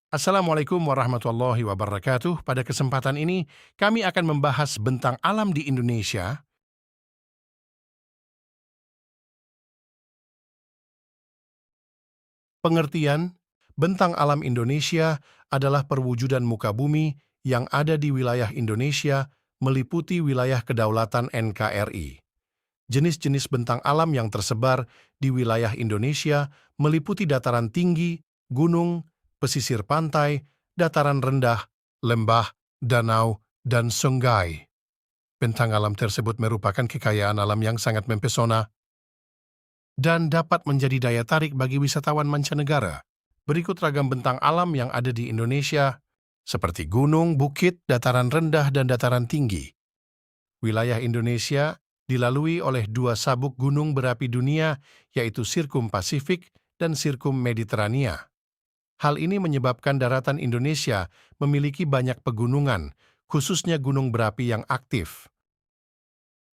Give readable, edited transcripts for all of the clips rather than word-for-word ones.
Assalamualaikum warahmatullahi wabarakatuh. Pada kesempatan ini, kami akan membahas bentang alam di Indonesia. Pengertian, bentang alam Indonesia adalah perwujudan muka bumi yang ada di wilayah Indonesia meliputi wilayah kedaulatan NKRI. Jenis-jenis bentang alam yang tersebar di wilayah Indonesia meliputi dataran tinggi, gunung, pesisir pantai, dataran rendah, lembah, danau, dan sungai. Bentang alam tersebut merupakan kekayaan alam yang sangat mempesona dan dapat menjadi daya tarik bagi wisatawan mancanegara. Berikut ragam bentang alam yang ada di Indonesia, seperti gunung, bukit, dataran rendah, dan dataran tinggi. Wilayah Indonesia dilalui oleh dua sabuk gunung berapi dunia, yaitu Sirkum Pasifik dan Sirkum Mediterania. Hal ini menyebabkan daratan Indonesia memiliki banyak pegunungan, khususnya gunung berapi yang aktif.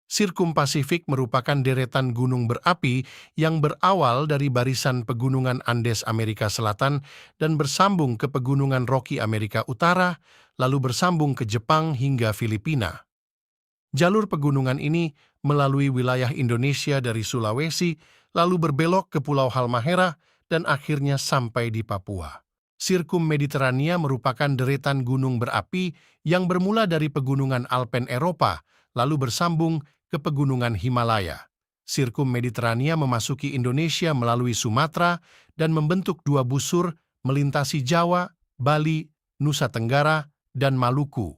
Sirkum Pasifik merupakan deretan gunung berapi yang berawal dari barisan pegunungan Andes Amerika Selatan dan bersambung ke pegunungan Rocky Amerika Utara, lalu bersambung ke Jepang hingga Filipina. Jalur pegunungan ini melalui wilayah Indonesia dari Sulawesi, lalu berbelok ke Pulau Halmahera, dan akhirnya sampai di Papua. Sirkum Mediterania merupakan deretan gunung berapi yang bermula dari pegunungan Alpen Eropa, lalu bersambung ke pegunungan Himalaya. Sirkum Mediterania memasuki Indonesia melalui Sumatera dan membentuk dua busur melintasi Jawa, Bali, Nusa Tenggara, dan Maluku.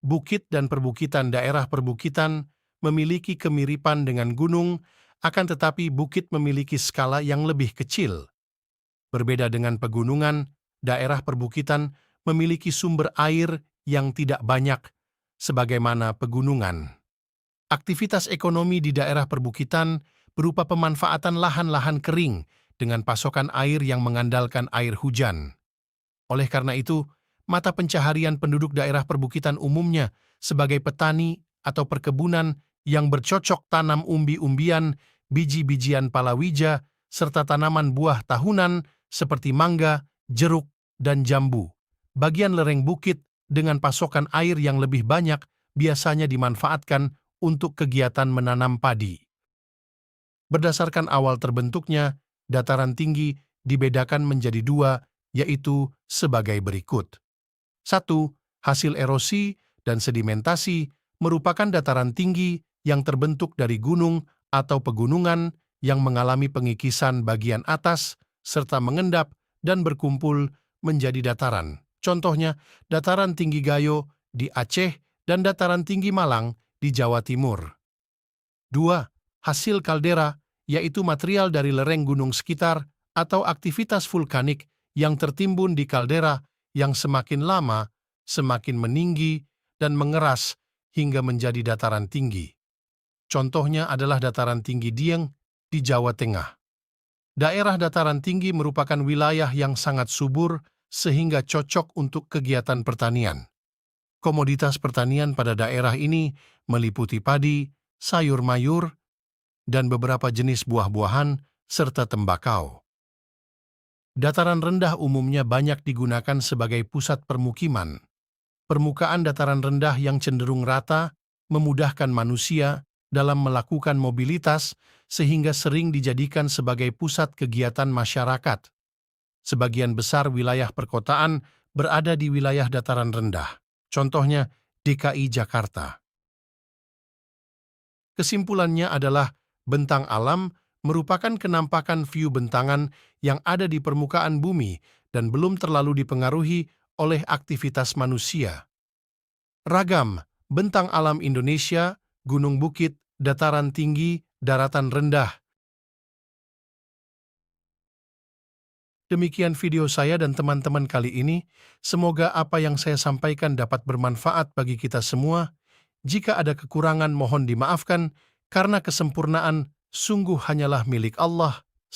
Bukit dan perbukitan daerah perbukitan memiliki kemiripan dengan gunung, akan tetapi bukit memiliki skala yang lebih kecil. Berbeda dengan pegunungan, daerah perbukitan memiliki sumber air yang tidak banyak, sebagaimana pegunungan. Aktivitas ekonomi di daerah perbukitan berupa pemanfaatan lahan-lahan kering dengan pasokan air yang mengandalkan air hujan. Oleh karena itu, mata pencaharian penduduk daerah perbukitan umumnya sebagai petani atau perkebunan yang bercocok tanam umbi-umbian, biji-bijian palawija, serta tanaman buah tahunan seperti mangga, jeruk, dan jambu. Bagian lereng bukit dengan pasokan air yang lebih banyak biasanya dimanfaatkan untuk kegiatan menanam padi. Berdasarkan awal terbentuknya, dataran tinggi dibedakan menjadi dua, yaitu sebagai berikut. 1. Hasil erosi dan sedimentasi merupakan dataran tinggi yang terbentuk dari gunung atau pegunungan yang mengalami pengikisan bagian atas serta mengendap dan berkumpul menjadi dataran. Contohnya, dataran tinggi Gayo di Aceh dan dataran tinggi Malang di Jawa Timur. 2. Hasil kaldera, yaitu material dari lereng gunung sekitar atau aktivitas vulkanik yang tertimbun di kaldera yang semakin lama, semakin meninggi dan mengeras hingga menjadi dataran tinggi. Contohnya adalah dataran tinggi Dieng di Jawa Tengah. Daerah dataran tinggi merupakan wilayah yang sangat subur sehingga cocok untuk kegiatan pertanian. Komoditas pertanian pada daerah ini meliputi padi, sayur mayur, dan beberapa jenis buah-buahan, serta tembakau. Dataran rendah umumnya banyak digunakan sebagai pusat permukiman. Permukaan dataran rendah yang cenderung rata memudahkan manusia dalam melakukan mobilitas sehingga sering dijadikan sebagai pusat kegiatan masyarakat. Sebagian besar wilayah perkotaan berada di wilayah dataran rendah. Contohnya DKI Jakarta. Kesimpulannya adalah bentang alam merupakan kenampakan view bentangan yang ada di permukaan bumi dan belum terlalu dipengaruhi oleh aktivitas manusia. Ragam bentang alam Indonesia, gunung bukit, dataran tinggi, daratan rendah. Demikian video saya dan teman-teman kali ini. Semoga apa yang saya sampaikan dapat bermanfaat bagi kita semua. Jika ada kekurangan mohon dimaafkan, karena kesempurnaan sungguh hanyalah milik Allah.